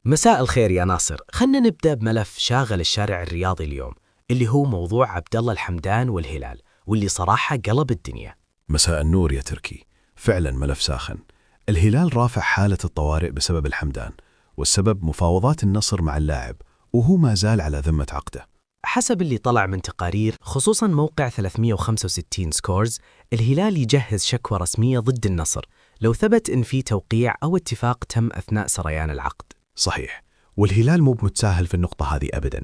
مساء الخير يا ناصر، خلنا نبدأ بملف شاغل الشارع الرياضي اليوم، اللي هو موضوع عبد الله الحمدان والهلال، واللي صراحة قلب الدنيا. مساء النور يا تركي، فعلا ملف ساخن. الهلال رافع حالة الطوارئ بسبب الحمدان، والسبب مفاوضات النصر مع اللاعب، وهو ما زال على ذمة عقده. حسب اللي طلع من تقارير خصوصاً موقع 365 سكورز، الهلال يجهز شكوى رسمية ضد النصر لو ثبت إن في توقيع أو اتفاق تم أثناء سريان العقد. صحيح، والهلال مو متساهل في النقطة هذه أبدا.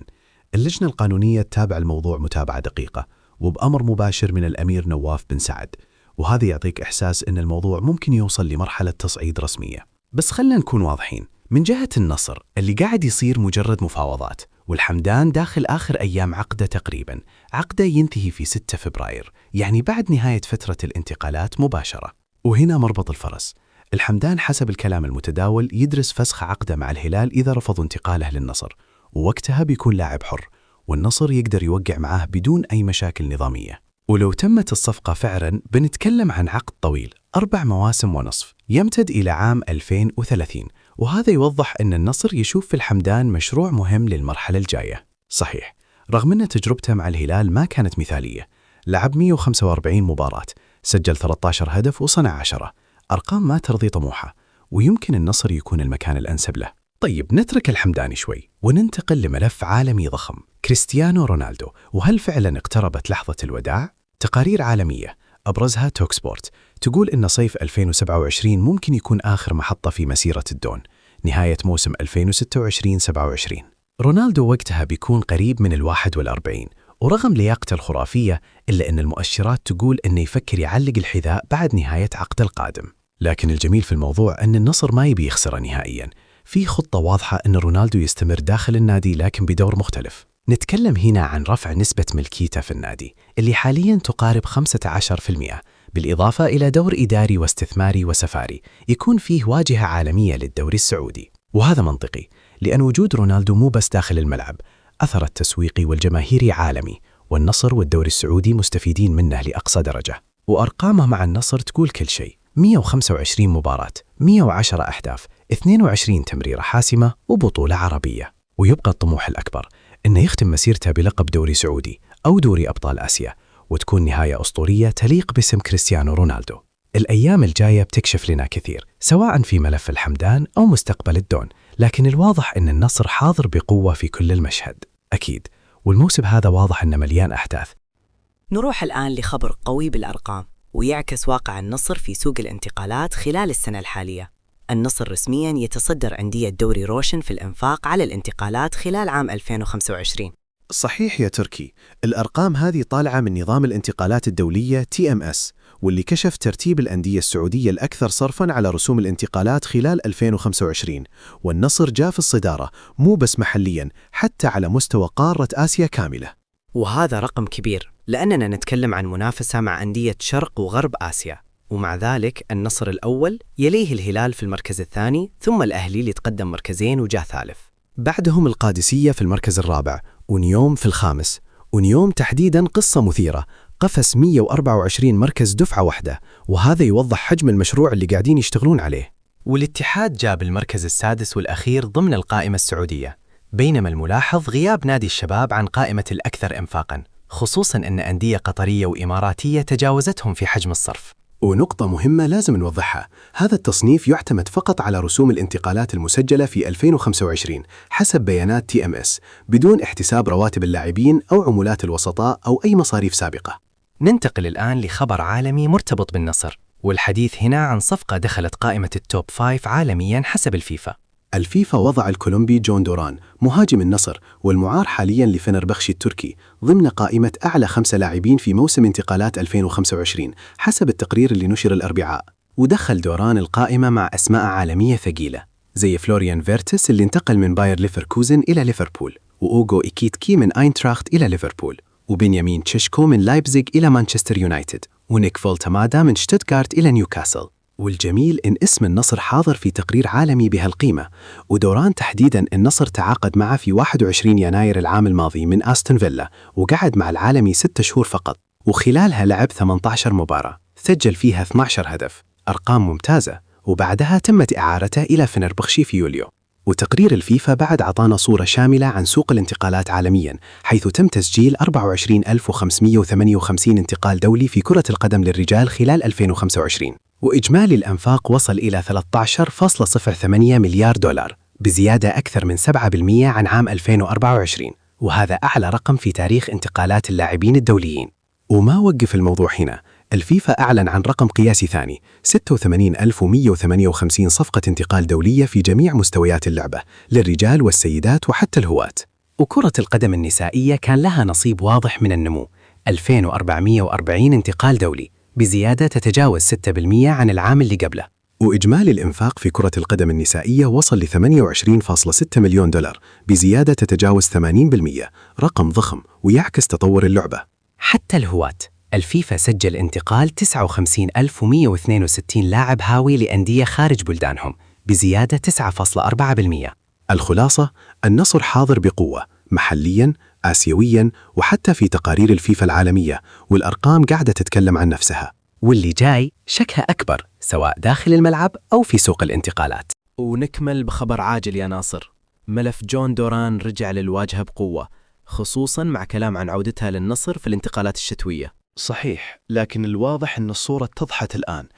اللجنة القانونية تتابع الموضوع متابعة دقيقة وبأمر مباشر من الأمير نواف بن سعد، وهذا يعطيك إحساس أن الموضوع ممكن يوصل لمرحلة تصعيد رسمية. بس خلنا نكون واضحين، من جهة النصر اللي قاعد يصير مجرد مفاوضات، والحمدان داخل آخر أيام عقده تقريبا. عقده ينتهي في 6 فبراير، يعني بعد نهاية فترة الانتقالات مباشرة. وهنا مربط الفرس، الحمدان حسب الكلام المتداول يدرس فسخ عقده مع الهلال إذا رفضوا انتقاله للنصر، ووقتها بيكون لاعب حر، والنصر يقدر يوقع معاه بدون أي مشاكل نظامية. ولو تمت الصفقة فعلا بنتكلم عن عقد طويل 4 مواسم ونصف يمتد إلى عام 2030، وهذا يوضح أن النصر يشوف في الحمدان مشروع مهم للمرحلة الجاية. صحيح، رغم أن تجربته مع الهلال ما كانت مثالية، لعب 145 مباراة، سجل 13 هدف وصنع 10، أرقام ما ترضي طموحه، ويمكن النصر يكون المكان الأنسب له. طيب نترك الحمداني شوي وننتقل لملف عالمي ضخم، كريستيانو رونالدو. وهل فعلا اقتربت لحظة الوداع؟ تقارير عالمية أبرزها توك سبورت تقول إن صيف 2027 ممكن يكون آخر محطة في مسيرة الدون، نهاية موسم 2026-27. رونالدو وقتها بيكون قريب من 41، ورغم لياقته الخرافية إلا أن المؤشرات تقول أنه يفكر يعلق الحذاء بعد نهاية عقده القادم. لكن الجميل في الموضوع أن النصر ما يبي يخسره نهائياً، في خطة واضحة أن رونالدو يستمر داخل النادي لكن بدور مختلف. نتكلم هنا عن رفع نسبة ملكيته في النادي اللي حالياً تقارب 15%، بالإضافة إلى دور إداري واستثماري وسفاري يكون فيه واجهة عالمية للدوري السعودي. وهذا منطقي، لأن وجود رونالدو مو بس داخل الملعب، أثر التسويقي والجماهيري عالمي، والنصر والدوري السعودي مستفيدين منه لأقصى درجة. وأرقامه مع النصر تقول كل شيء، 125 مباراة، 110 أهداف، 22 تمريرة حاسمة وبطولة عربية. ويبقى الطموح الأكبر إنه يختم مسيرته بلقب دوري سعودي أو دوري أبطال آسيا، وتكون نهاية أسطورية تليق باسم كريستيانو رونالدو. الأيام الجاية بتكشف لنا كثير، سواء في ملف الحمدان أو مستقبل الدون، لكن الواضح إن النصر حاضر بقوة في كل المشهد أكيد، والموسم هذا واضح إنه مليان أحداث. نروح الآن لخبر قوي بالأرقام ويعكس واقع النصر في سوق الانتقالات خلال السنة الحالية. النصر رسمياً يتصدر أندية دوري روشن في الإنفاق على الانتقالات خلال عام 2025. صحيح يا تركي، الأرقام هذه طالعة من نظام الانتقالات الدولية TMS، واللي كشف ترتيب الأندية السعودية الأكثر صرفاً على رسوم الانتقالات خلال 2025، والنصر جاء في الصدارة مو بس محلياً، حتى على مستوى قارة آسيا كاملة. وهذا رقم كبير لأننا نتكلم عن منافسة مع أندية شرق وغرب آسيا، ومع ذلك النصر الأول، يليه الهلال في المركز الثاني، ثم الأهلي اللي تقدم مركزين وجاء ثالث. بعدهم القادسية في المركز الرابع، ونيوم في الخامس. ونيوم تحديداً قصة مثيرة، قفز 124 مركز دفعة واحدة، وهذا يوضح حجم المشروع اللي قاعدين يشتغلون عليه. والاتحاد جاب المركز السادس والأخير ضمن القائمة السعودية، بينما الملاحظ غياب نادي الشباب عن قائمة الأكثر إنفاقاً، خصوصاً أن أندية قطرية وإماراتية تجاوزتهم في حجم الصرف. ونقطة مهمة لازم نوضحها، هذا التصنيف يعتمد فقط على رسوم الانتقالات المسجلة في 2025 حسب بيانات TMS، بدون احتساب رواتب اللاعبين أو عمولات الوسطاء أو أي مصاريف سابقة. ننتقل الآن لخبر عالمي مرتبط بالنصر، والحديث هنا عن صفقة دخلت قائمة التوب 5 عالمياً حسب الفيفا. الفيفا وضع الكولومبي جون دوران مهاجم النصر والمعار حالياً لفنربخشي التركي ضمن قائمة أعلى 5 لاعبين في موسم انتقالات 2025 حسب التقرير اللي نشر الأربعاء. ودخل دوران القائمة مع أسماء عالمية ثقيلة زي فلوريان فيرتس اللي انتقل من باير ليفركوزن إلى ليفربول، وأوغو إيكيتكي من أينتراخت إلى ليفربول، وبنيامين تشيشكو من لايبزيغ إلى مانشستر يونايتد، ونيك فولتمادا من شتوتغارت إلى نيوكاسل. والجميل إن اسم النصر حاضر في تقرير عالمي بهالقيمة، ودوران تحديداً النصر تعاقد معه في 21 يناير العام الماضي من آستون فيلا، وقعد مع العالمي 6 شهور فقط، وخلالها لعب 18 مباراة، سجل فيها 12 هدف، أرقام ممتازة. وبعدها تمت إعارته إلى فنربخشي في يوليو. وتقرير الفيفا بعد عطانا صورة شاملة عن سوق الانتقالات عالميا، حيث تم تسجيل 24558 انتقال دولي في كرة القدم للرجال خلال 2025، وإجمالي الأنفاق وصل إلى 13.08 مليار دولار، بزيادة أكثر من 7% عن عام 2024، وهذا أعلى رقم في تاريخ انتقالات اللاعبين الدوليين. وما وقف الموضوع هنا، الفيفا أعلن عن رقم قياسي ثاني، 86,158 صفقة انتقال دولية في جميع مستويات اللعبة للرجال والسيدات وحتى الهواة. وكرة القدم النسائية كان لها نصيب واضح من النمو، 2440 انتقال دولي، بزيادة تتجاوز 6% عن العام اللي قبله. وإجمالي الإنفاق في كرة القدم النسائية وصل ل 28.6 مليون دولار، بزيادة تتجاوز 80%، رقم ضخم ويعكس تطور اللعبة. حتى الهواة، الفيفا سجل انتقال 59,162 لاعب هاوي لأندية خارج بلدانهم، بزيادة 9.4%. الخلاصة، النصر حاضر بقوة محلياً، آسيوياً، وحتى في تقارير الفيفا العالمية، والأرقام قاعدة تتكلم عن نفسها. واللي جاي شكها أكبر، سواء داخل الملعب أو في سوق الانتقالات. ونكمل بخبر عاجل يا ناصر. ملف جون دوران رجع للواجهة بقوة، خصوصاً مع كلام عن عودتها للنصر في الانتقالات الشتوية. صحيح، لكن الواضح أن الصورة اتضحت الآن.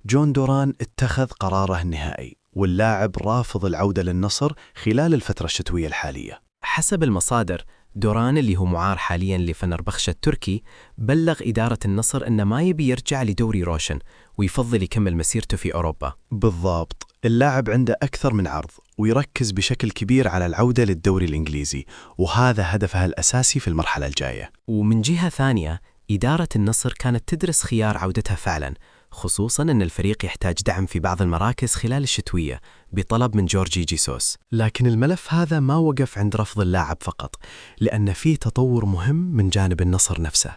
جون دوران اتخذ قراره النهائي، واللاعب رافض العودة للنصر خلال الفترة الشتوية الحالية. حسب المصادر، دوران اللي هو معار حالياً لفنربخشة التركي بلغ إدارة النصر أنه ما يبي يرجع لدوري روشن، ويفضل يكمل مسيرته في أوروبا. بالضبط، اللاعب عنده أكثر من عرض، ويركز بشكل كبير على العودة للدوري الإنجليزي، وهذا هدفها الأساسي في المرحلة الجاية. ومن جهة ثانية، إدارة النصر كانت تدرس خيار عودتها فعلاً، خصوصاً أن الفريق يحتاج دعم في بعض المراكز خلال الشتوية بطلب من جورجي جيسوس. لكن الملف هذا ما وقف عند رفض اللاعب فقط، لأن فيه تطور مهم من جانب النصر نفسه.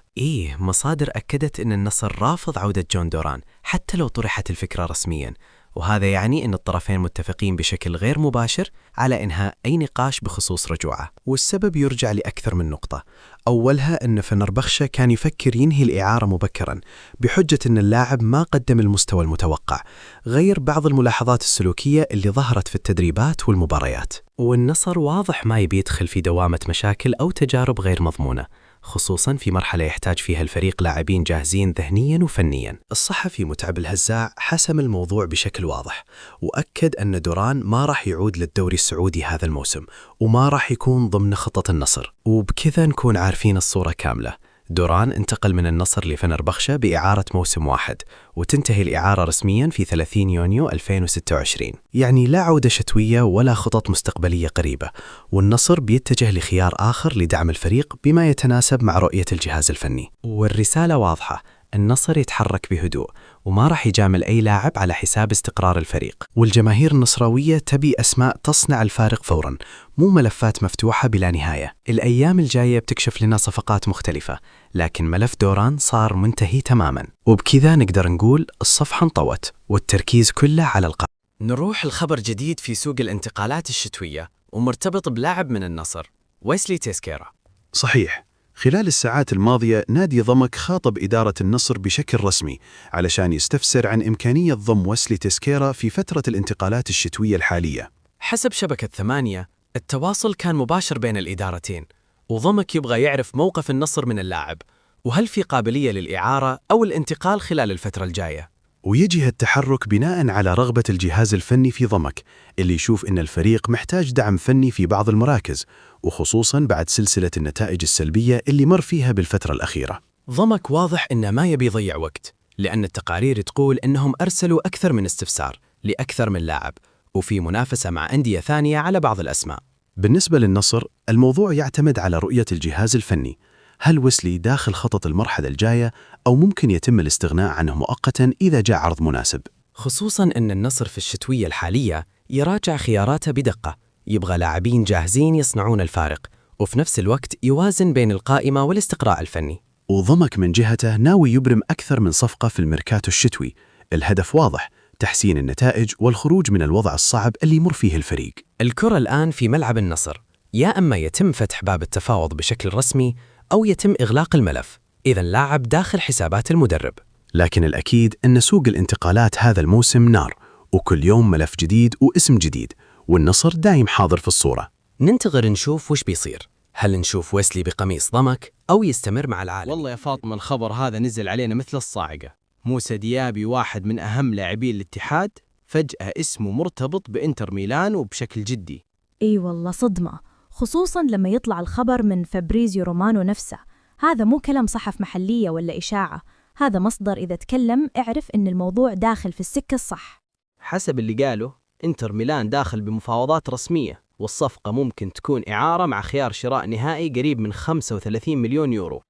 مصادر أكدت أن النصر رافض عودة جون دوران حتى لو طرحت الفكرة رسمياً، وهذا يعني أن الطرفين متفقين بشكل غير مباشر على إنهاء أي نقاش بخصوص رجوعه. والسبب يرجع لأكثر من نقطة. أولها أن فنربخشة كان يفكر ينهي الإعارة مبكراً بحجة أن اللاعب ما قدم المستوى المتوقع، غير بعض الملاحظات السلوكية اللي ظهرت في التدريبات والمباريات. والنصر واضح ما يبي يدخل في دوامة مشاكل أو تجارب غير مضمونة، خصوصاً في مرحلة يحتاج فيها الفريق لاعبين جاهزين ذهنياً وفنياً. الصحفي متعب الهزاع حسم الموضوع بشكل واضح، وأكد أن دوران ما راح يعود للدوري السعودي هذا الموسم، وما راح يكون ضمن خطط النصر. وبكذا نكون عارفين الصورة كاملة. دوران انتقل من النصر لفنربخشة بإعارة موسم واحد، وتنتهي الإعارة رسمياً في 30 يونيو 2026. يعني لا عودة شتوية ولا خطط مستقبلية قريبة، والنصر بيتجه لخيار آخر لدعم الفريق بما يتناسب مع رؤية الجهاز الفني. والرسالة واضحة، النصر يتحرك بهدوء وما راح يجامل أي لاعب على حساب استقرار الفريق. والجماهير النصراوية تبي أسماء تصنع الفارق فوراً، مو ملفات مفتوحة بلا نهاية. الأيام الجاية بتكشف لنا صفقات مختلفة، لكن ملف دوران صار منتهي تماماً. وبكذا نقدر نقول الصفحة انطوت، والتركيز كله على القادم. نروح لخبر جديد في سوق الانتقالات الشتوية ومرتبط بلاعب من النصر، ويسلي تيسكيرا. صحيح، خلال الساعات الماضية نادي ضمك خاطب إدارة النصر بشكل رسمي علشان يستفسر عن إمكانية ضم ويسلي تيسكيرا في فترة الانتقالات الشتوية الحالية. حسب شبكة 8، التواصل كان مباشر بين الإدارتين، وضمك يبغى يعرف موقف النصر من اللاعب، وهل في قابلية للإعارة أو الانتقال خلال الفترة الجاية. ويجي التحرك بناء على رغبة الجهاز الفني في ضمك، اللي يشوف إن الفريق محتاج دعم فني في بعض المراكز، وخصوصاً بعد سلسلة النتائج السلبية اللي مر فيها بالفترة الأخيرة. ضمك واضح إنه ما يبي يضيع وقت، لأن التقارير تقول إنهم أرسلوا أكثر من استفسار لأكثر من لاعب، وفي منافسة مع أندية ثانية على بعض الأسماء. بالنسبة للنصر، الموضوع يعتمد على رؤية الجهاز الفني. هل ويسلي داخل خطط المرحلة الجاية، أو ممكن يتم الاستغناء عنه مؤقتاً إذا جاء عرض مناسب؟ خصوصاً أن النصر في الشتوية الحالية يراجع خياراته بدقة، يبغى لاعبين جاهزين يصنعون الفارق، وفي نفس الوقت يوازن بين القائمة والاستقراء الفني. وضمك من جهته ناوي يبرم أكثر من صفقة في الميركاتو الشتوي. الهدف واضح، تحسين النتائج والخروج من الوضع الصعب اللي يمر فيه الفريق. الكرة الآن في ملعب النصر، يا أما يتم فتح باب التفاوض بشكل رسمي أو يتم إغلاق الملف، إذا اللاعب داخل حسابات المدرب. لكن الأكيد أن سوق الانتقالات هذا الموسم نار، وكل يوم ملف جديد واسم جديد، والنصر دايم حاضر في الصورة. ننتظر نشوف وش بيصير. هل نشوف ويسلي بقميص ضمك أو يستمر مع العالم؟ والله يا فاطمة الخبر هذا نزل علينا مثل الصاعقة. موسى ديابي واحد من أهم لاعبين الاتحاد فجأة اسمه مرتبط بإنتر ميلان وبشكل جدي. اي والله صدمة، خصوصاً لما يطلع الخبر من فابريزيو رومانو نفسه. هذا مو كلام صحف محلية ولا إشاعة، هذا مصدر إذا تكلم اعرف إن الموضوع داخل في السكة الصح. حسب اللي قاله إنتر ميلان داخل بمفاوضات رسمية، والصفقة ممكن تكون إعارة مع خيار شراء نهائي قريب من 35 مليون يورو.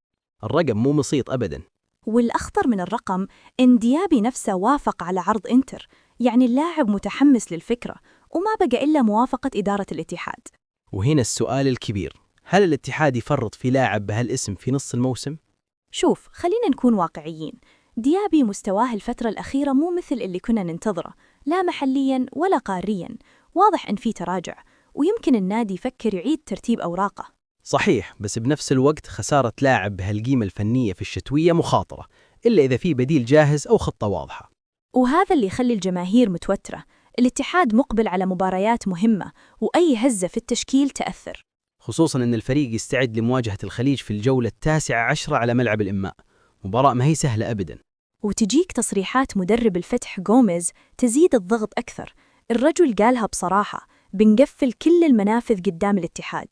الرقم مو بسيط أبداً. والأخطر من الرقم إن ديابي نفسه وافق على عرض إنتر، يعني اللاعب متحمس للفكرة وما بقى إلا موافقة إدارة الاتحاد. وهنا السؤال الكبير، هل الاتحاد يفرط في لاعب بهالاسم في نص الموسم؟ شوف، خلينا نكون واقعيين، ديابي مستواه الفترة الأخيرة مو مثل اللي كنا ننتظره، لا محلياً ولا قارياً، واضح إن في تراجع، ويمكن النادي يفكر يعيد ترتيب أوراقه. صحيح، بس بنفس الوقت خسارة لاعب بهالقيمة الفنية في الشتوية مخاطرة، إلا إذا في بديل جاهز أو خطة واضحة. وهذا اللي يخلي الجماهير متوترة، الاتحاد مقبل على مباريات مهمة، وأي هزة في التشكيل تأثر. خصوصاً أن الفريق يستعد لمواجهة الخليج في الجولة 19 على ملعب الإماء، مباراة ما هي سهلة أبداً. وتجيك تصريحات مدرب الفتح غوميز تزيد الضغط أكثر. الرجل قالها بصراحة، بنقفل كل المنافذ قدام الاتحاد.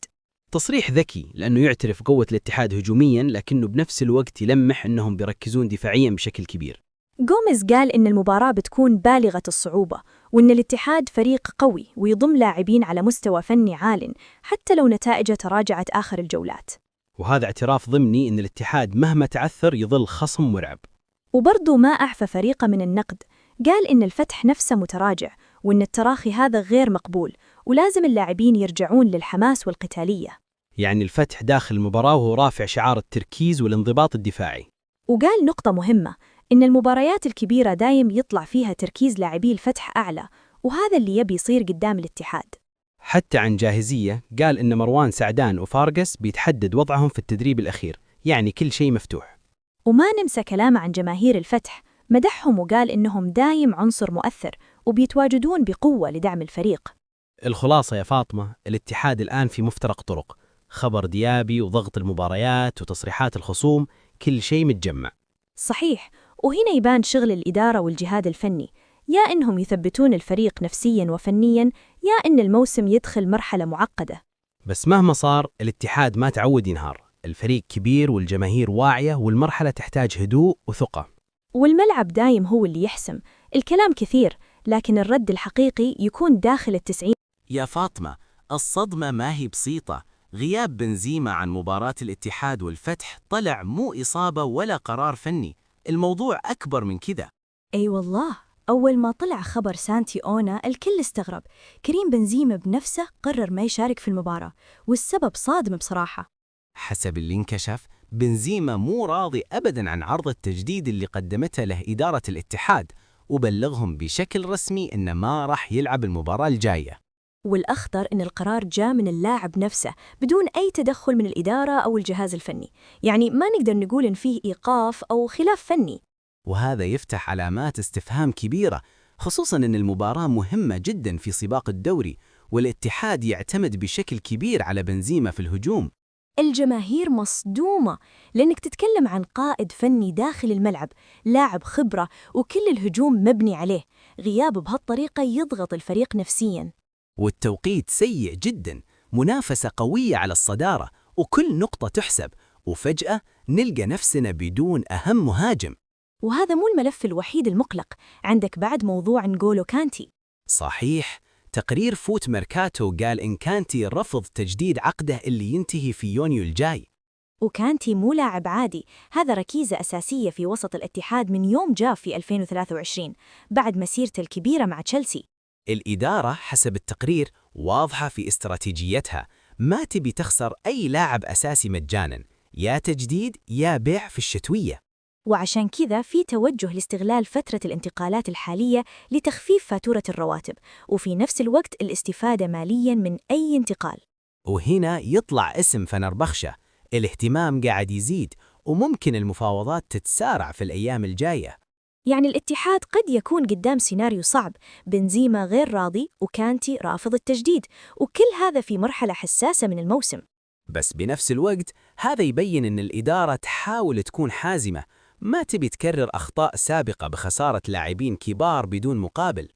تصريح ذكي لأنه يعترف قوة الاتحاد هجومياً، لكنه بنفس الوقت يلمح أنهم بيركزون دفاعياً بشكل كبير. غوميز قال إن المباراة بتكون بالغة الصعوبة، وإن الاتحاد فريق قوي ويضم لاعبين على مستوى فني عال حتى لو نتائجه تراجعت آخر الجولات. وهذا اعتراف ضمني أن الاتحاد مهما تعثر يظل خصم مرعب. وبرضه ما أعفى فريقه من النقد، قال إن الفتح نفسه متراجع، وإن التراخي هذا غير مقبول، ولازم اللاعبين يرجعون للحماس والقتالية. يعني الفتح داخل المباراة وهو رافع شعار التركيز والانضباط الدفاعي. وقال نقطة مهمة، إن المباريات الكبيرة دايم يطلع فيها تركيز لاعبي الفتح أعلى، وهذا اللي يبي يصير قدام الاتحاد. حتى عن جاهزية قال إن مروان سعدان وفارغس بيتحدد وضعهم في التدريب الأخير، يعني كل شيء مفتوح. وما ننسى كلامه عن جماهير الفتح، مدحهم وقال إنهم دايم عنصر مؤثر وبيتواجدون بقوة لدعم الفريق. الخلاصة يا فاطمة، الاتحاد الآن في مفترق طرق، خبر ديابي وضغط المباريات وتصريحات الخصوم، كل شيء متجمع. صحيح، وهنا يبان شغل الإدارة والجهاد الفني، يا إنهم يثبتون الفريق نفسياً وفنياً، يا إن الموسم يدخل مرحلة معقدة. بس مهما صار الاتحاد ما تعود ينهار، الفريق كبير والجماهير واعية والمرحلة تحتاج هدوء وثقة. والملعب دايم هو اللي يحسم، الكلام كثير لكن الرد الحقيقي يكون داخل 90. يا فاطمة، الصدمة ما هي بسيطة. غياب بنزيما عن مباراة الاتحاد والفتح طلع مو إصابة ولا قرار فني، الموضوع أكبر من كذا. أي والله، أول ما طلع خبر سانتي أونا الكل استغرب. كريم بنزيما بنفسه قرر ما يشارك في المباراة، والسبب صادم بصراحة. حسب اللي انكشف، بنزيما مو راضي أبداً عن عرض التجديد اللي قدمته له إدارة الاتحاد، وبلغهم بشكل رسمي إنه ما راح يلعب المباراة الجاية. والأخطر إن القرار جاء من اللاعب نفسه بدون أي تدخل من الإدارة أو الجهاز الفني، يعني ما نقدر نقول إن فيه إيقاف أو خلاف فني. وهذا يفتح علامات استفهام كبيرة، خصوصاً أن المباراة مهمة جداً في سباق الدوري، والاتحاد يعتمد بشكل كبير على بنزيما في الهجوم. الجماهير مصدومة، لأنك تتكلم عن قائد فني داخل الملعب، لاعب خبرة وكل الهجوم مبني عليه، غيابه بهالطريقة يضغط الفريق نفسياً. والتوقيت سيء جداً، منافسة قوية على الصدارة وكل نقطة تحسب، وفجأة نلقى نفسنا بدون أهم مهاجم. وهذا مو الملف الوحيد المقلق، عندك بعد موضوع نغولو كانتي. صحيح، تقرير فوت ميركاتو قال إن كانتي رفض تجديد عقده اللي ينتهي في يونيو الجاي. وكانتي مو لاعب عادي، هذا ركيزة أساسية في وسط الاتحاد من يوم جاء في 2023 بعد مسيرته الكبيرة مع تشيلسي. الإدارة حسب التقرير واضحة في استراتيجيتها، ما تبي تخسر أي لاعب أساسي مجاناً، يا تجديد يا بيع في الشتوية. وعشان كذا في توجه لاستغلال فترة الانتقالات الحالية لتخفيف فاتورة الرواتب، وفي نفس الوقت الاستفادة مالياً من أي انتقال. وهنا يطلع اسم فنربخشة، الاهتمام قاعد يزيد وممكن المفاوضات تتسارع في الأيام الجاية. يعني الاتحاد قد يكون قدام سيناريو صعب، بنزيما غير راضي وكانتي رافض التجديد، وكل هذا في مرحلة حساسة من الموسم. بس بنفس الوقت هذا يبين أن الإدارة تحاول تكون حازمة، ما تبي تكرر أخطاء سابقة بخسارة لاعبين كبار بدون مقابل.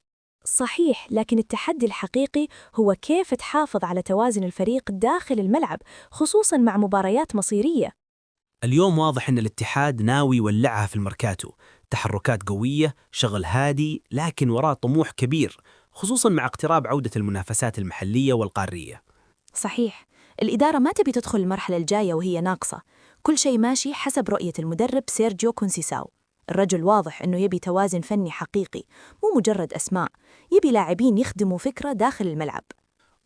صحيح، لكن التحدي الحقيقي هو كيف تحافظ على توازن الفريق داخل الملعب، خصوصاً مع مباريات مصيرية. اليوم واضح أن الاتحاد ناوي يولعها في الميركاتو، تحركات قوية، شغل هادي، لكن وراه طموح كبير، خصوصاً مع اقتراب عودة المنافسات المحلية والقارية. صحيح، الإدارة ما تبي تدخل المرحلة الجاية وهي ناقصة، كل شيء ماشي حسب رؤية المدرب سيرجيو كونسيساو. الرجل واضح أنه يبي توازن فني حقيقي، مو مجرد أسماء، يبي لاعبين يخدموا فكرة داخل الملعب.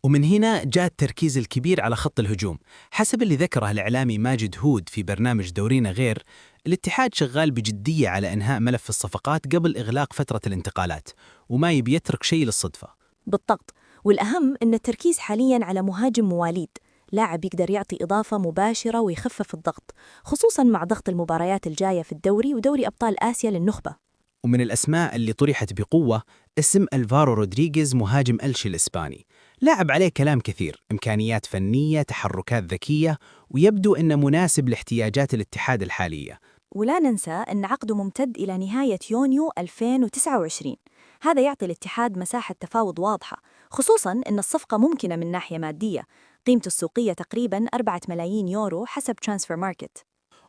ومن هنا جاء التركيز الكبير على خط الهجوم. حسب اللي ذكره الإعلامي ماجد هود في برنامج دورينا غير، الاتحاد شغال بجدية على إنهاء ملف الصفقات قبل إغلاق فترة الانتقالات، وما يبي يترك شيء للصدفة. بالضبط، والأهم أن التركيز حالياً على مهاجم مواليد، لاعب يقدر يعطي إضافة مباشرة ويخفف الضغط، خصوصاً مع ضغط المباريات الجاية في الدوري ودوري أبطال آسيا للنخبة. ومن الأسماء اللي طرحت بقوة اسم ألفارو رودريغيز، مهاجم ألشي الإسباني. لاعب عليه كلام كثير، إمكانيات فنية، تحركات ذكية، ويبدو أنه مناسب لاحتياجات الاتحاد الحالية. ولا ننسى أن عقده ممتد إلى نهاية يونيو 2029، هذا يعطي الاتحاد مساحة تفاوض واضحة، خصوصاً أن الصفقة ممكنة من ناحية مادية، قيمته السوقية تقريباً 4 ملايين يورو حسب ترانسفير ماركت.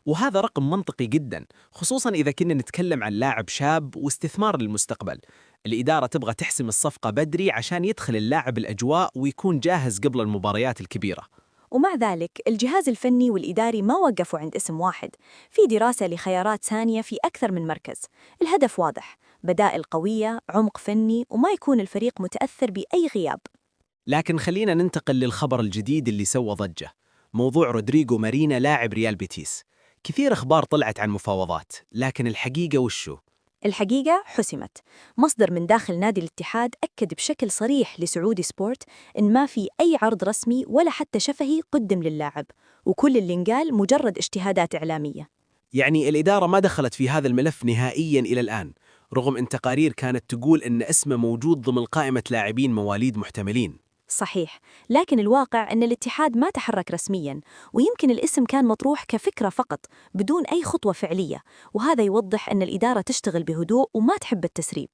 وهذا رقم منطقي جدا، خصوصا إذا كنا نتكلم عن لاعب شاب واستثمار للمستقبل. الإدارة تبغى تحسم الصفقة بدري عشان يدخل اللاعب الأجواء ويكون جاهز قبل المباريات الكبيرة. ومع ذلك الجهاز الفني والإداري ما وقفوا عند اسم واحد، في دراسة لخيارات ثانية في أكثر من مركز. الهدف واضح، بدائل قوية، عمق فني، وما يكون الفريق متأثر بأي غياب. لكن خلينا ننتقل للخبر الجديد اللي سوى ضجة، موضوع رودريغو مارينا لاعب ريال بيتيس. كثير أخبار طلعت عن مفاوضات، لكن الحقيقة وشو؟ الحقيقة حسمت. مصدر من داخل نادي الاتحاد أكد بشكل صريح لسعودي سبورت إن ما في أي عرض رسمي ولا حتى شفهي قدم للاعب، وكل اللي انقال مجرد اجتهادات إعلامية. يعني الإدارة ما دخلت في هذا الملف نهائياً إلى الآن، رغم أن تقارير كانت تقول أن اسمه موجود ضمن قائمة لاعبين مواليد محتملين. صحيح، لكن الواقع أن الاتحاد ما تحرك رسمياً، ويمكن الاسم كان مطروح كفكرة فقط بدون أي خطوة فعلية، وهذا يوضح أن الإدارة تشتغل بهدوء وما تحب التسريب.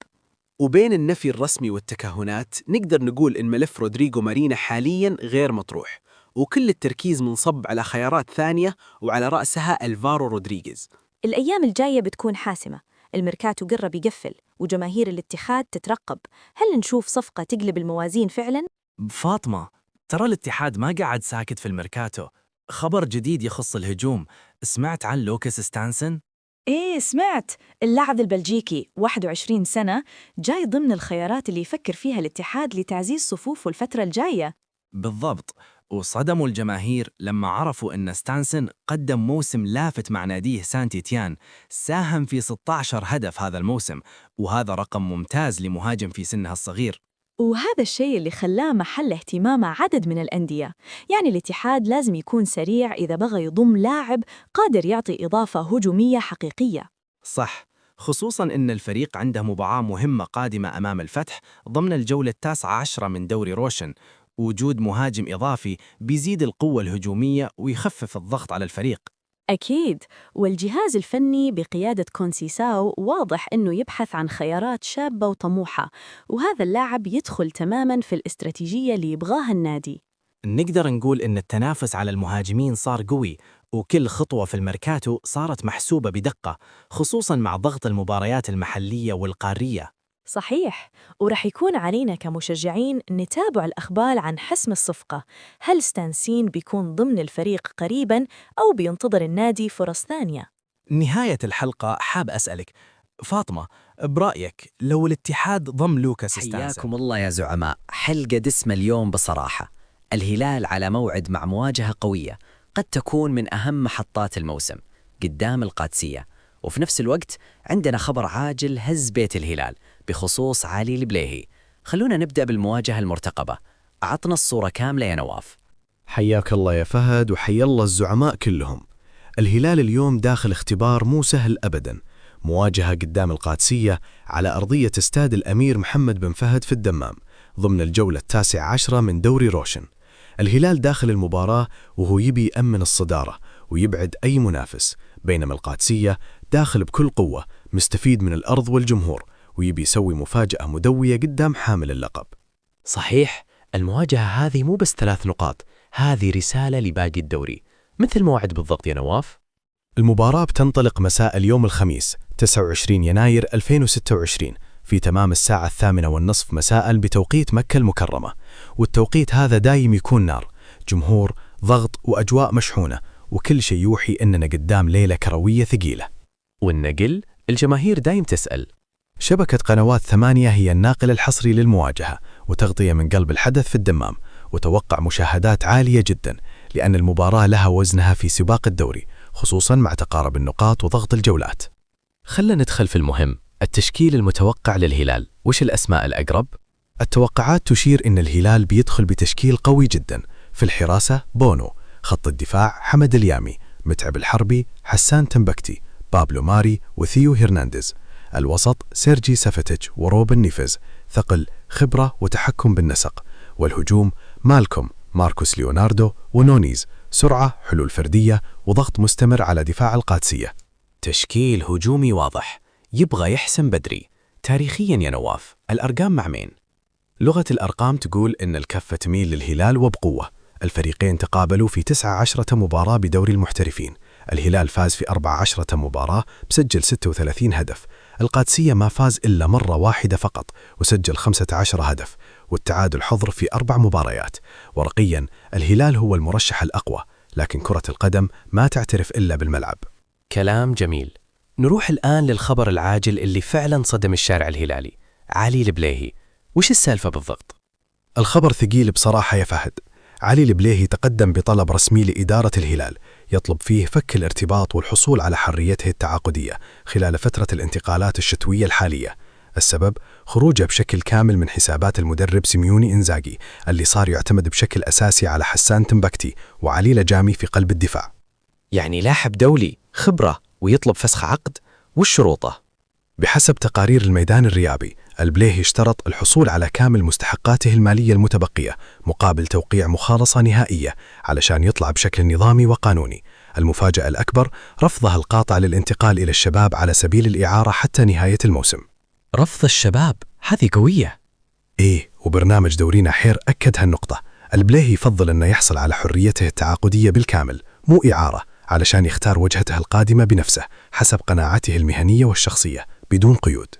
وبين النفي الرسمي والتكهنات نقدر نقول إن ملف رودريغو مارينا حالياً غير مطروح، وكل التركيز منصب على خيارات ثانية، وعلى رأسها ألفارو رودريغيز. الأيام الجاية بتكون حاسمة، الميركاتو قرب يقفل وجماهير الاتحاد تترقب. هل نشوف صفقة تقلب الموازين فعلاً؟ فاطمة، ترى الاتحاد ما قاعد ساكت في الميركاتو. خبر جديد يخص الهجوم، سمعت عن لوكاس ستانسن؟ إيه سمعت، اللاعب البلجيكي 21 سنة جاي ضمن الخيارات اللي يفكر فيها الاتحاد لتعزيز صفوفه الفترة الجاية. بالضبط، وصدموا الجماهير لما عرفوا أن ستانسن قدم موسم لافت مع ناديه سانتيتيان، ساهم في 16 هدف هذا الموسم، وهذا رقم ممتاز لمهاجم في سنه الصغير. وهذا الشيء اللي خلاه محل اهتمام عدد من الأندية. يعني الاتحاد لازم يكون سريع إذا بغى يضم لاعب قادر يعطي إضافة هجومية حقيقية. صح، خصوصاً أن الفريق عنده مباراة مهمة قادمة أمام الفتح ضمن الجولة 19 من دوري روشن. وجود مهاجم إضافي بيزيد القوة الهجومية ويخفف الضغط على الفريق. أكيد، والجهاز الفني بقيادة كونسيساو واضح أنه يبحث عن خيارات شابة وطموحة، وهذا اللاعب يدخل تماماً في الاستراتيجية اللي يبغاها النادي. نقدر نقول إن التنافس على المهاجمين صار قوي، وكل خطوة في الميركاتو صارت محسوبة بدقة، خصوصاً مع ضغط المباريات المحلية والقارية. صحيح، ورح يكون علينا كمشجعين نتابع الأخبار عن حسم الصفقة. هل ستانسين بيكون ضمن الفريق قريباً أو بينتظر النادي فرص ثانية؟ نهاية الحلقة حاب أسألك فاطمة، برأيك لو الاتحاد ضم لوكاس ستانسن؟ حياكم الله يا زعماء. حلقة دسمة اليوم بصراحة. الهلال على موعد مع مواجهة قوية قد تكون من أهم محطات الموسم قدام القادسية، وفي نفس الوقت عندنا خبر عاجل هز بيت الهلال بخصوص علي البليهي. خلونا نبدأ بالمواجهة المرتقبة، أعطنا الصورة كاملة يا نواف. حياك الله يا فهد، وحيا الله الزعماء كلهم. الهلال اليوم داخل اختبار مو سهل أبداً، مواجهة قدام القادسية على أرضية استاد الأمير محمد بن فهد في الدمام ضمن الجولة 19 من دوري روشن. الهلال داخل المباراة وهو يبي يأمن الصدارة ويبعد أي منافس، بينما القادسية داخل بكل قوة مستفيد من الأرض والجمهور ويبي يسوي مفاجأة مدوية قدام حامل اللقب. صحيح، المواجهة هذه مو بس 3 نقاط، هذه رسالة لباقي الدوري. مثل ما وعد بالضبط يا نواف. المباراة بتنطلق مساء اليوم الخميس 29 يناير 2026 في تمام الساعة 8:30 مساء بتوقيت مكة المكرمة، والتوقيت هذا دايم يكون نار، جمهور، ضغط وأجواء مشحونة، وكل شيء يوحي إننا قدام ليلة كروية ثقيلة. والنقل، الجماهير دايم تسأل. شبكة قنوات 8 هي الناقل الحصري للمواجهة وتغطية من قلب الحدث في الدمام، وتوقع مشاهدات عالية جدا لأن المباراة لها وزنها في سباق الدوري، خصوصا مع تقارب النقاط وضغط الجولات. خلنا ندخل في المهم، التشكيل المتوقع للهلال. وش الأسماء الأقرب؟ التوقعات تشير إن الهلال بيدخل بتشكيل قوي جدا. في الحراسة بونو، خط الدفاع حمد اليامي، متعب الحربي، حسان تنبكتي، بابلو ماري وثيو هرنانديز. الوسط سيرجي سافتيتش وروبن نيفز، ثقل، خبرة وتحكم بالنسق. والهجوم مالكوم، ماركوس ليوناردو ونونيز، سرعة، حلول فردية وضغط مستمر على دفاع القادسية. تشكيل هجومي واضح، يبغى يحسم بدري. تاريخيا يا نواف، الأرقام مع مين؟ لغة الأرقام تقول إن الكفة تميل للهلال وبقوة. الفريقين تقابلوا في 19 مباراة بدوري المحترفين. الهلال فاز في 14 مباراة بسجل 36 هدف. القادسية ما فاز إلا مرة واحدة فقط وسجل 15 هدف، والتعادل حظر في 4 مباريات. ورقيا الهلال هو المرشح الأقوى، لكن كرة القدم ما تعترف إلا بالملعب. كلام جميل. نروح الآن للخبر العاجل اللي فعلا صدم الشارع الهلالي. علي البليهي، وش السالفة بالضبط؟ الخبر ثقيل بصراحة يا فهد. علي البليهي تقدم بطلب رسمي لإدارة الهلال يطلب فيه فك الارتباط والحصول على حريته التعاقدية خلال فترة الانتقالات الشتوية الحالية. السبب خروجه بشكل كامل من حسابات المدرب سيميوني إنزاغي اللي صار يعتمد بشكل أساسي على حسان تنبكتي وعلي لجامي في قلب الدفاع. يعني لاعب دولي خبرة ويطلب فسخ عقد؟ وش شروطه؟ بحسب تقارير الميدان الرياضي، البليهي اشترط الحصول على كامل مستحقاته المالية المتبقية مقابل توقيع مخالصة نهائية علشان يطلع بشكل نظامي وقانوني. المفاجأة الأكبر رفضها القاطع للانتقال إلى الشباب على سبيل الإعارة حتى نهاية الموسم. رفض الشباب؟ هذه قوية. إيه، وبرنامج دورينا حير أكد هالنقطة. البليهي يفضل أنه يحصل على حريته التعاقدية بالكامل، مو إعارة، علشان يختار وجهته القادمة بنفسه حسب قناعاته المهنية والشخصية بدون قيود.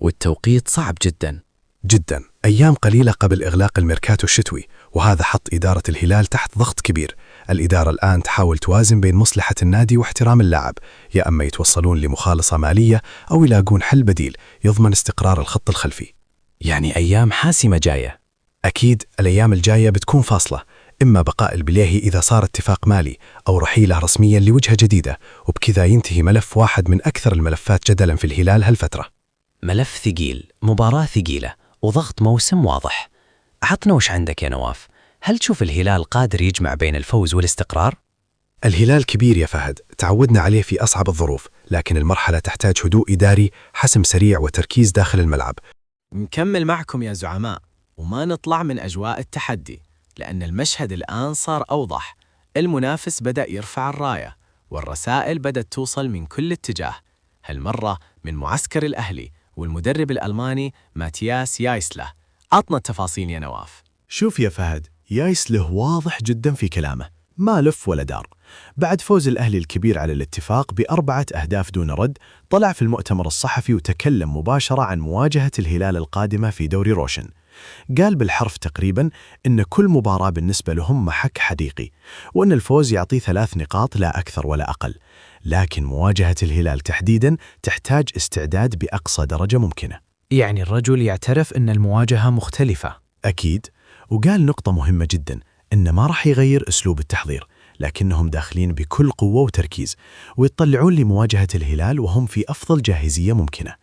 والتوقيت صعب جدا جدا، أيام قليلة قبل إغلاق الميركاتو الشتوي، وهذا حط إدارة الهلال تحت ضغط كبير. الإدارة الآن تحاول توازن بين مصلحة النادي واحترام اللاعب، يا أما يتوصلون لمخالصة مالية أو يلاقون حل بديل يضمن استقرار الخط الخلفي. يعني أيام حاسمة جاية. أكيد الأيام الجاية بتكون فاصلة، إما بقاء البليهي إذا صار اتفاق مالي أو رحيله رسميا لوجهة جديدة، وبكذا ينتهي ملف واحد من أكثر الملفات جدلا في الهلال هالفترة. ملف ثقيل، مباراة ثقيلة، وضغط موسم واضح. عطنا وش عندك يا نواف، هل تشوف الهلال قادر يجمع بين الفوز والاستقرار؟ الهلال كبير يا فهد، تعودنا عليه في أصعب الظروف، لكن المرحلة تحتاج هدوء إداري، حسم سريع وتركيز داخل الملعب. نكمل معكم يا زعماء وما نطلع من أجواء التحدي، لأن المشهد الآن صار أوضح. المنافس بدأ يرفع الراية والرسائل بدأت توصل من كل اتجاه، هالمرة من معسكر الأهلي والمدرب الألماني ماتياس يايسله. عطنا التفاصيل يا نواف. شوف يا فهد، يايسله واضح جدا في كلامه، ما لف ولا دار. بعد فوز الأهلي الكبير على الاتفاق ب4 أهداف دون رد، طلع في المؤتمر الصحفي وتكلم مباشرة عن مواجهة الهلال القادمة في دوري روشن. قال بالحرف تقريبا إن كل مباراة بالنسبة لهم محك حديقي، وإن الفوز يعطي 3 نقاط لا أكثر ولا أقل، لكن مواجهة الهلال تحديدا تحتاج استعداد بأقصى درجة ممكنة. يعني الرجل يعترف إن المواجهة مختلفة. أكيد، وقال نقطة مهمة جدا، إن ما راح يغير أسلوب التحضير، لكنهم داخلين بكل قوة وتركيز ويطلعون لمواجهة الهلال وهم في أفضل جاهزية ممكنة.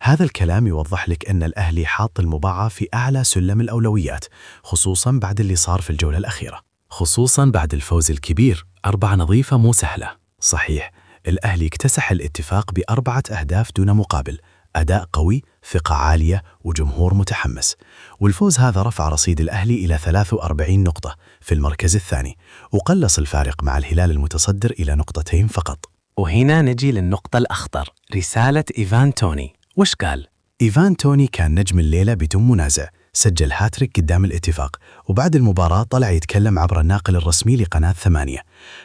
هذا الكلام يوضح لك أن الأهلي حاط المباراة في أعلى سلم الأولويات، خصوصا بعد اللي صار في الجولة الأخيرة، خصوصا بعد الفوز الكبير. 4 نظيفة مو سهلة. صحيح، الأهلي اكتسح الاتفاق ب4 أهداف دون مقابل، أداء قوي، ثقة عالية وجمهور متحمس. والفوز هذا رفع رصيد الأهلي إلى 43 نقطة في المركز الثاني، وقلص الفارق مع الهلال المتصدر إلى 2 نقطة فقط. وهنا نجي للنقطة الأخطر، رسالة إيفان توني. وش قال؟ إيفان توني كان نجم الليلة بدون منازع، سجل هاتريك قدام الاتفاق، وبعد المباراة طلع يتكلم عبر الناقل الرسمي لقناة 8.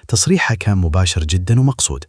تصريحه كان مباشر جدا ومقصود.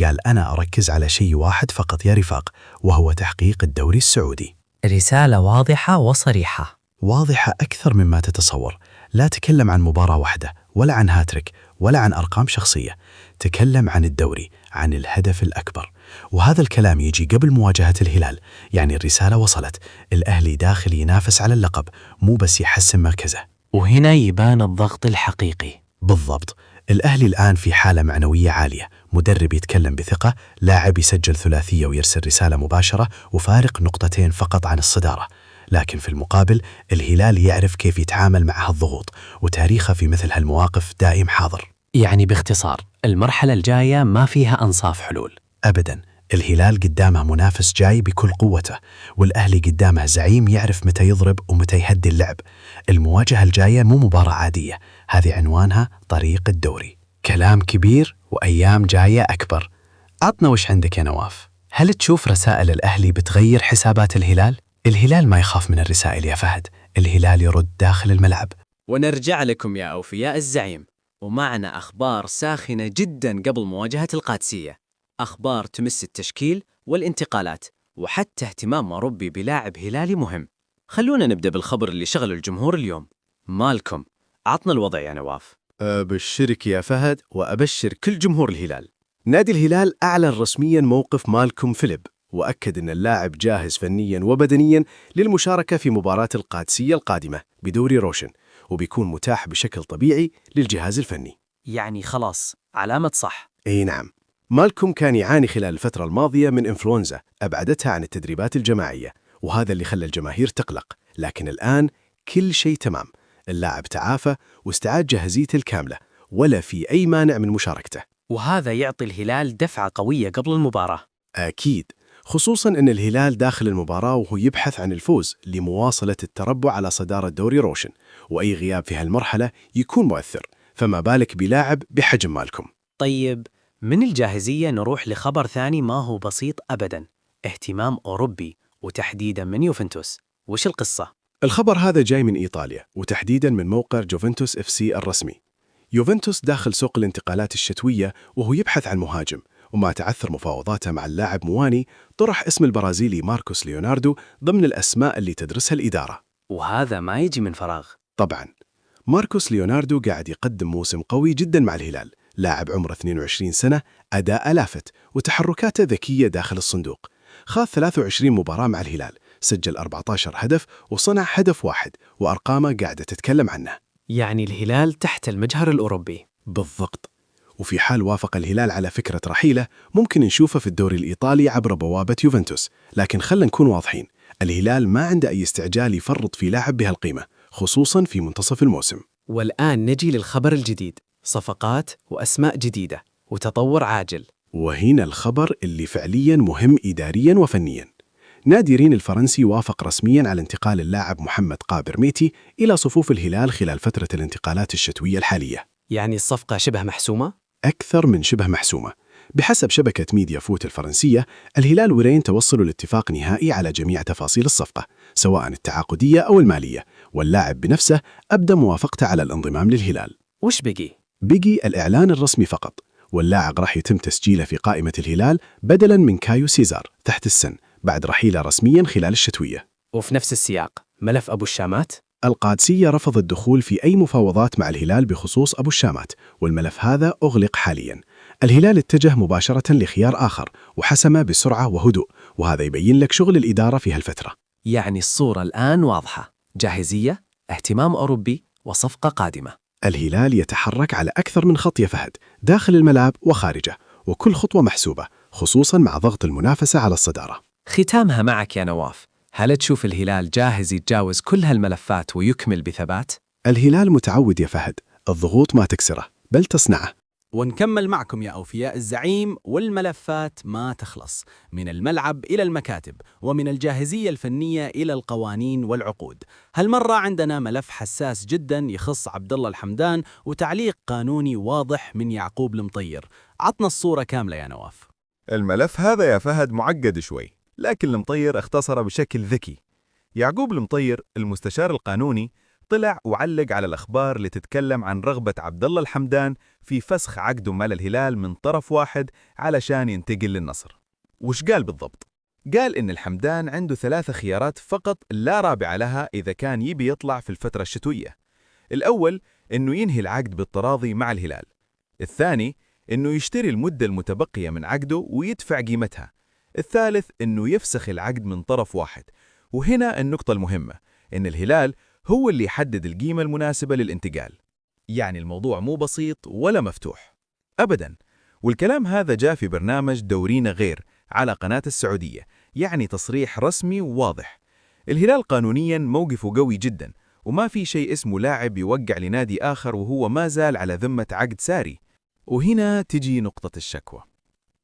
قال: أنا أركز على شيء واحد فقط يا رفاق، وهو تحقيق الدوري السعودي. رسالة واضحة وصريحة. واضحة أكثر مما تتصور. لا تكلم عن مباراة واحدة، ولا عن هاتريك، ولا عن أرقام شخصية. تكلم عن الدوري، عن الهدف الأكبر. وهذا الكلام يجي قبل مواجهة الهلال. يعني الرسالة وصلت، الأهلي داخل ينافس على اللقب، مو بس يحسن مركزه. وهنا يبان الضغط الحقيقي. بالضبط. الأهلي الآن في حالة معنوية عالية، مدرب يتكلم بثقة، لاعب يسجل ثلاثية ويرسل رسالة مباشرة، وفارق 2 نقطة فقط عن الصدارة. لكن في المقابل الهلال يعرف كيف يتعامل مع هالضغوط، وتاريخه في مثل هالمواقف دائم حاضر. يعني باختصار، المرحلة الجاية ما فيها أنصاف حلول. أبداً. الهلال قدامه منافس جاي بكل قوته، والأهلي قدامه زعيم يعرف متى يضرب ومتى يهدي اللعب. المواجهة الجاية مو مباراة عادية، هذه عنوانها طريق الدوري. كلام كبير وأيام جاية أكبر. عطنا وش عندك يا نواف؟ هل تشوف رسائل الأهلي بتغير حسابات الهلال؟ الهلال ما يخاف من الرسائل يا فهد، الهلال يرد داخل الملعب. ونرجع لكم يا أوفياء الزعيم، ومعنا أخبار ساخنة جدا قبل مواجهة القادسية، أخبار تمس التشكيل والانتقالات، وحتى اهتمام أوروبي بلاعب هلالي مهم. خلونا نبدأ بالخبر اللي شغل الجمهور اليوم. مالكم، عطنا الوضع يا نواف. أبشرك يا فهد، وأبشر كل جمهور الهلال. نادي الهلال أعلن رسمياً موقف مالكم فيليب، وأكد أن اللاعب جاهز فنياً وبدنياً للمشاركة في مباراة القادسية القادمة بدوري روشن، وبيكون متاح بشكل طبيعي للجهاز الفني. يعني خلاص علامة صح. أي نعم. مالكم كان يعاني خلال الفترة الماضية من إنفلونزا أبعدتها عن التدريبات الجماعية، وهذا اللي خلى الجماهير تقلق. لكن الآن كل شيء تمام، اللاعب تعافى واستعاد جاهزيته الكاملة، ولا في أي مانع من مشاركته. وهذا يعطي الهلال دفعة قوية قبل المباراة. أكيد، خصوصاً أن الهلال داخل المباراة وهو يبحث عن الفوز لمواصلة التربع على صدارة دوري روشن، وأي غياب في هالمرحلة يكون مؤثر، فما بالك بلاعب بحجم مالكم. طيب، من الجاهزية نروح لخبر ثاني ما هو بسيط أبداً، اهتمام أوروبي وتحديداً من يوفنتوس. وش القصة؟ الخبر هذا جاي من إيطاليا، وتحديداً من موقع جوفنتوس FC الرسمي. يوفنتوس داخل سوق الانتقالات الشتوية وهو يبحث عن مهاجم، ومع تعثر مفاوضاته مع اللاعب مواني طرح اسم البرازيلي ماركوس ليوناردو ضمن الأسماء اللي تدرسها الإدارة. وهذا ما يجي من فراغ. طبعاً، ماركوس ليوناردو قاعد يقدم موسم قوي جداً مع الهلال، لاعب عمره 22 سنة، أداء لافت وتحركاته ذكية داخل الصندوق. خاض 23 مباراة مع الهلال، سجل 14 هدف وصنع هدف واحد، وأرقامه قاعدة تتكلم عنه. يعني الهلال تحت المجهر الأوروبي. بالضبط. وفي حال وافق الهلال على فكرة رحيله، ممكن نشوفه في الدوري الإيطالي عبر بوابة يوفنتوس. لكن خلنا نكون واضحين، الهلال ما عنده أي استعجال يفرط في لاعب بهالقيمة، خصوصاً في منتصف الموسم. والآن نجي للخبر الجديد، صفقات وأسماء جديدة وتطور عاجل. وهنا الخبر اللي فعلياً مهم إدارياً وفنياً. نادي رين الفرنسي وافق رسمياً على انتقال اللاعب محمد قابر ميتي إلى صفوف الهلال خلال فترة الانتقالات الشتوية الحالية. يعني الصفقة شبه محسومة؟ أكثر من شبه محسومة. بحسب شبكة ميديا فوت الفرنسية، الهلال ورين توصلوا لاتفاق نهائي على جميع تفاصيل الصفقة، سواء التعاقدية أو المالية، واللاعب بنفسه أبدى موافقته على الانضمام للهلال. وش بقي؟ بقي الإعلان الرسمي فقط، واللاعب راح يتم تسجيله في قائمة الهلال بدلاً من كايو سيزار تحت السن بعد رحيله رسمياً خلال الشتوية. وفي نفس السياق، ملف أبو الشامات؟ القادسية رفض الدخول في أي مفاوضات مع الهلال بخصوص أبو الشامات، والملف هذا أغلق حالياً. الهلال اتجه مباشرة لخيار آخر وحسمه بسرعة وهدوء، وهذا يبين لك شغل الإدارة في هالفترة. يعني الصورة الآن واضحة، جاهزية، اهتمام أوروبي، وصفقة قادمة. الهلال يتحرك على أكثر من خط يا فهد، داخل الملعب وخارجه، وكل خطوة محسوبة، خصوصاً مع ضغط المنافسة على الصدارة. ختامها معك يا نواف، هل تشوف الهلال جاهز يتجاوز كل هالملفات ويكمل بثبات؟ الهلال متعود يا فهد، الضغوط ما تكسره بل تصنعه. ونكمل معكم يا أوفياء الزعيم، والملفات ما تخلص، من الملعب إلى المكاتب، ومن الجاهزية الفنية إلى القوانين والعقود. هالمرة عندنا ملف حساس جدا يخص عبد الله الحمدان، وتعليق قانوني واضح من يعقوب المطير. عطنا الصورة كاملة يا نواف. الملف هذا يا فهد معقد شوي، لكن المطير اختصره بشكل ذكي. يعقوب المطير المستشار القانوني طلع وعلق على الأخبار اللي تتكلم عن رغبة عبد الله الحمدان في فسخ عقده مع الهلال من طرف واحد علشان ينتقل للنصر. وش قال بالضبط؟ قال إن الحمدان عنده 3 خيارات فقط لا رابع لها إذا كان يبي يطلع في الفترة الشتوية. الأول إنه ينهي العقد بالتراضي مع الهلال. الثاني إنه يشتري المدة المتبقية من عقده ويدفع قيمتها. الثالث إنه يفسخ العقد من طرف واحد. وهنا النقطة المهمة، إن الهلال هو اللي يحدد القيمة المناسبة للانتقال. يعني الموضوع مو بسيط ولا مفتوح أبداً. والكلام هذا جاء في برنامج دورينا غير على قناة السعودية، يعني تصريح رسمي وواضح. الهلال قانونياً موقفه قوي جداً، وما في شيء اسمه لاعب يوقع لنادي آخر وهو ما زال على ذمة عقد ساري. وهنا تجي نقطة الشكوى.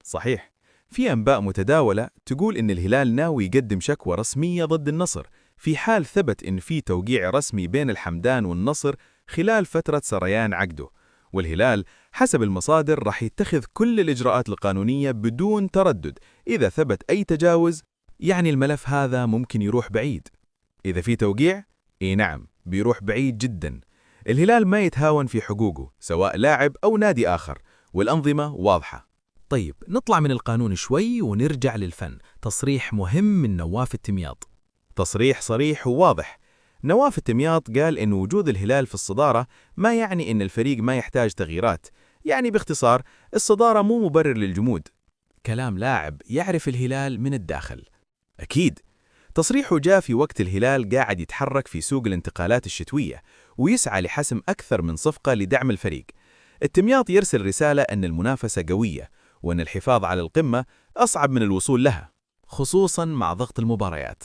صحيح، في أنباء متداولة تقول إن الهلال ناوي يقدم شكوى رسمية ضد النصر في حال ثبت إن في توقيع رسمي بين الحمدان والنصر خلال فترة سريان عقده. والهلال حسب المصادر راح يتخذ كل الإجراءات القانونية بدون تردد إذا ثبت أي تجاوز. يعني الملف هذا ممكن يروح بعيد. إذا في توقيع، نعم بيروح بعيد جدا. الهلال ما يتهاون في حقوقه سواء لاعب أو نادي آخر، والأنظمة واضحة. طيب نطلع من القانون شوي ونرجع للفن. تصريح مهم من نواف التمياط. تصريح صريح وواضح. نواف التمياط قال إن وجود الهلال في الصدارة ما يعني إن الفريق ما يحتاج تغييرات. يعني باختصار، الصدارة مو مبرر للجمود. كلام لاعب يعرف الهلال من الداخل. أكيد. تصريحه جاء في وقت الهلال قاعد يتحرك في سوق الانتقالات الشتوية ويسعى لحسم أكثر من صفقة لدعم الفريق. التمياط يرسل رسالة أن المنافسة قوية، وأن الحفاظ على القمة أصعب من الوصول لها، خصوصاً مع ضغط المباريات.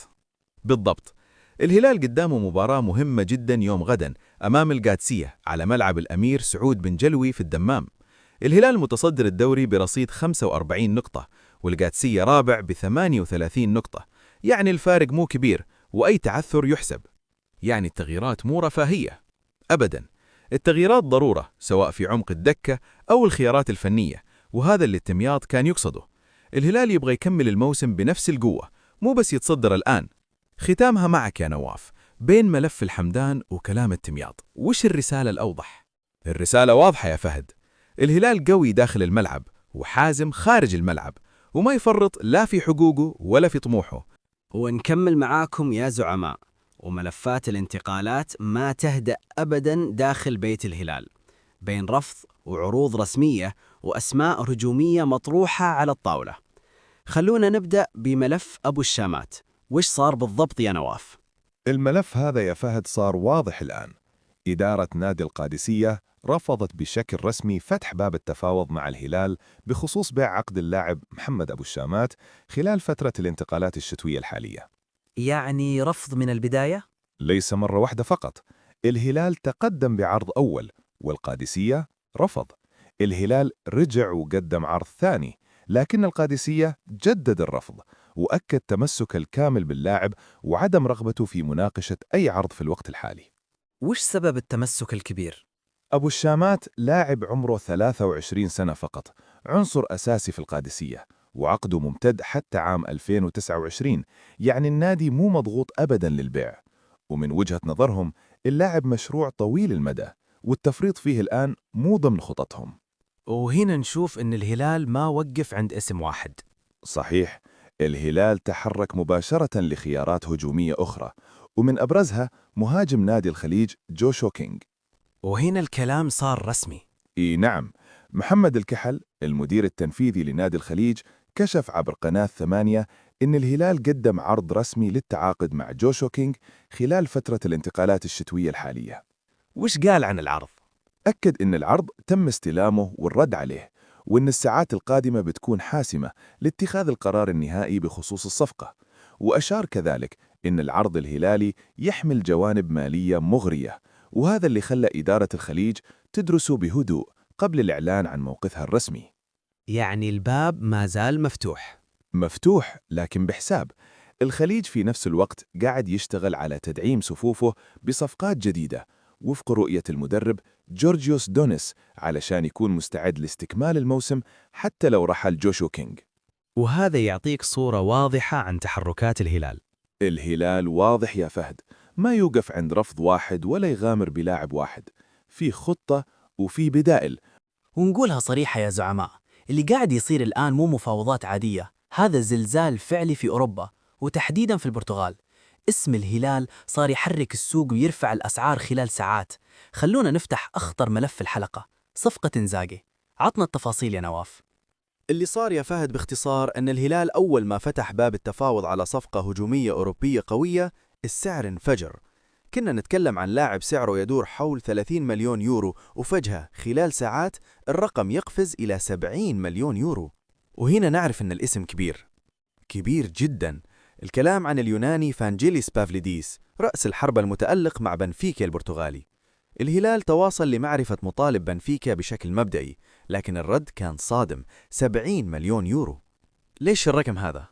بالضبط. الهلال قدامه مباراة مهمة جدا يوم غدا أمام القادسية على ملعب الأمير سعود بن جلوي في الدمام. الهلال متصدر الدوري برصيد 45 نقطة، والقادسية رابع ب38 نقطة. يعني الفارق مو كبير، وأي تعثر يحسب. يعني التغييرات مو رفاهية أبدا. التغييرات ضرورة سواء في عمق الدكة أو الخيارات الفنية، وهذا اللي التمياط كان يقصده. الهلال يبغى يكمل الموسم بنفس القوة، مو بس يتصدر الآن. ختامها معك يا نواف، بين ملف الحمدان وكلام التمياط، وش الرسالة الأوضح؟ الرسالة واضحة يا فهد. الهلال قوي داخل الملعب وحازم خارج الملعب، وما يفرط لا في حقوقه ولا في طموحه. ونكمل معاكم يا زعماء، وملفات الانتقالات ما تهدأ أبدا داخل بيت الهلال، بين رفض وعروض رسمية وأسماء هجومية مطروحة على الطاولة. خلونا نبدأ بملف أبو الشامات. وش صار بالضبط يا نواف؟ الملف هذا يا فهد صار واضح الآن. إدارة نادي القادسية رفضت بشكل رسمي فتح باب التفاوض مع الهلال بخصوص بيع عقد اللاعب محمد أبو الشامات خلال فترة الانتقالات الشتوية الحالية. يعني رفض من البداية؟ ليس مرة واحدة فقط. الهلال تقدم بعرض أول والقادسية رفض. الهلال رجع وقدم عرض ثاني، لكن القادسية جدد الرفض وأكد تمسك الكامل باللاعب وعدم رغبته في مناقشة أي عرض في الوقت الحالي. وش سبب التمسك الكبير؟ أبو الشامات لاعب عمره 23 سنة فقط، عنصر أساسي في القادسية، وعقده ممتد حتى عام 2029. يعني النادي مو مضغوط أبدا للبيع، ومن وجهة نظرهم اللاعب مشروع طويل المدى، والتفريط فيه الآن مو ضمن خططهم. وهنا نشوف أن الهلال ما وقف عند اسم واحد. صحيح، الهلال تحرك مباشرة لخيارات هجومية أخرى، ومن أبرزها مهاجم نادي الخليج جوشو كينغ. وهنا الكلام صار رسمي. نعم، محمد الكحل المدير التنفيذي لنادي الخليج كشف عبر قناة 8 إن الهلال قدم عرض رسمي للتعاقد مع جوشو كينغ خلال فترة الانتقالات الشتوية الحالية. وش قال عن العرض؟ أكد إن العرض تم استلامه والرد عليه، وإن الساعات القادمة بتكون حاسمة لاتخاذ القرار النهائي بخصوص الصفقة. وأشار كذلك إن العرض الهلالي يحمل جوانب مالية مغرية، وهذا اللي خلى إدارة الخليج تدرسه بهدوء قبل الإعلان عن موقفها الرسمي. يعني الباب ما زال مفتوح. مفتوح لكن بحساب. الخليج في نفس الوقت قاعد يشتغل على تدعيم صفوفه بصفقات جديدة وفق رؤية المدرب جورجيوس دونيس علشان يكون مستعد لاستكمال الموسم حتى لو رحل جوشو كينج. وهذا يعطيك صورة واضحة عن تحركات الهلال. الهلال واضح يا فهد، ما يوقف عند رفض واحد ولا يغامر بلاعب واحد، في خطة وفي بدائل. ونقولها صريحة يا زعماء، اللي قاعد يصير الآن مو مفاوضات عادية، هذا زلزال فعلي في أوروبا وتحديداً في البرتغال. اسم الهلال صار يحرك السوق ويرفع الأسعار خلال ساعات. خلونا نفتح أخطر ملف الحلقة، صفقة إنزاغي. عطنا التفاصيل يا نواف. اللي صار يا فهد باختصار أن الهلال أول ما فتح باب التفاوض على صفقة هجومية أوروبية قوية، السعر انفجر. كنا نتكلم عن لاعب سعره يدور حول 30 مليون يورو، وفجأة خلال ساعات الرقم يقفز إلى 70 مليون يورو. وهنا نعرف أن الاسم كبير، كبير جدا. الكلام عن اليوناني فانجيليس بافليديس، رأس الحربة المتألق مع بنفيكا البرتغالي. الهلال تواصل لمعرفة مطالب بنفيكا بشكل مبدئي، لكن الرد كان صادم، 70 مليون يورو. ليش الرقم هذا؟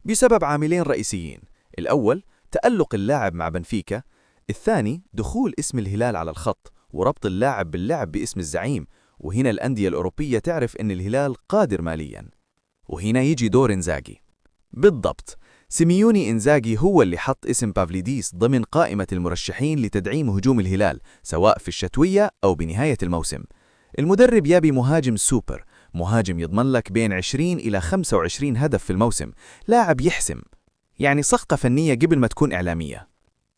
بسبب عاملين رئيسيين. الأول تألق اللاعب مع بنفيكا، الثاني دخول اسم الهلال على الخط وربط اللاعب باللعب باسم الزعيم. وهنا الأندية الأوروبية تعرف أن الهلال قادر مالياً. وهنا يجي دور إنزاغي. بالضبط، سيميوني إنزاغي هو اللي حط اسم بافليديس ضمن قائمة المرشحين لتدعيم هجوم الهلال، سواء في الشتوية أو بنهاية الموسم. المدرب يبي مهاجم سوبر، مهاجم يضمن لك بين 20 إلى 25 هدف في الموسم، لاعب يحسم. يعني صفقة فنية قبل ما تكون إعلامية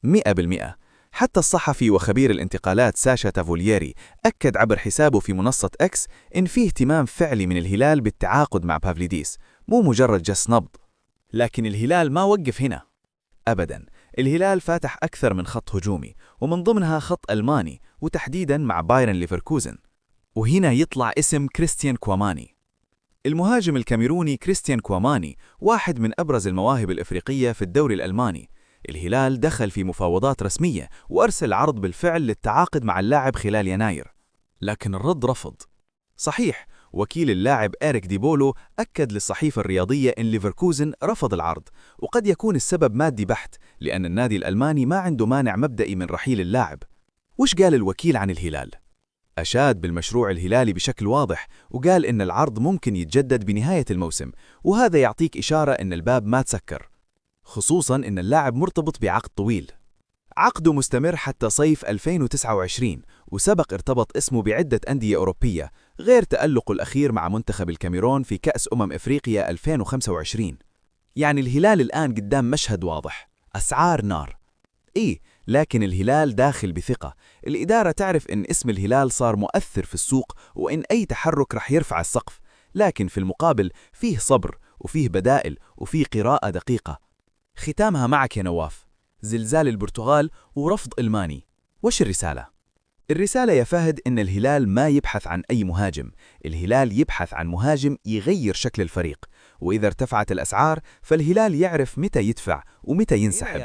100%. حتى الصحفي وخبير الانتقالات ساشا تافولييري أكد عبر حسابه في منصة إكس إن فيه اهتمام فعلي من الهلال بالتعاقد مع بافليديس، مو مجرد جس نبض. لكن الهلال ما وقف هنا أبداً. الهلال فاتح أكثر من خط هجومي، ومن ضمنها خط ألماني، وتحديداً مع بايرن ليفركوزن. وهنا يطلع اسم كريستيان كواماني. المهاجم الكاميروني كريستيان كواماني واحد من أبرز المواهب الإفريقية في الدوري الألماني. الهلال دخل في مفاوضات رسمية وأرسل عرض بالفعل للتعاقد مع اللاعب خلال يناير، لكن الرد رفض. صحيح، وكيل اللاعب إريك ديبولو أكد للصحيفة الرياضية إن ليفركوزن رفض العرض، وقد يكون السبب مادي بحت، لأن النادي الألماني ما عنده مانع مبدئي من رحيل اللاعب. وش قال الوكيل عن الهلال؟ أشاد بالمشروع الهلالي بشكل واضح، وقال إن العرض ممكن يتجدد بنهاية الموسم، وهذا يعطيك إشارة إن الباب ما تسكر، خصوصاً إن اللاعب مرتبط بعقد طويل. عقده مستمر حتى صيف 2029، وسبق ارتبط اسمه بعدة أندية أوروبية، غير تألقه الأخير مع منتخب الكاميرون في كأس إفريقيا 2025. يعني الهلال الآن قدام مشهد واضح، أسعار نار. لكن الهلال داخل بثقة. الإدارة تعرف إن اسم الهلال صار مؤثر في السوق، وإن أي تحرك رح يرفع السقف. لكن في المقابل فيه صبر، وفيه بدائل، وفيه قراءة دقيقة. ختامها معك يا نواف، زلزال البرتغال ورفض ألماني. وش الرسالة؟ الرسالة يا فهد إن الهلال ما يبحث عن أي مهاجم، الهلال يبحث عن مهاجم يغير شكل الفريق. وإذا ارتفعت الأسعار فالهلال يعرف متى يدفع ومتى ينسحب.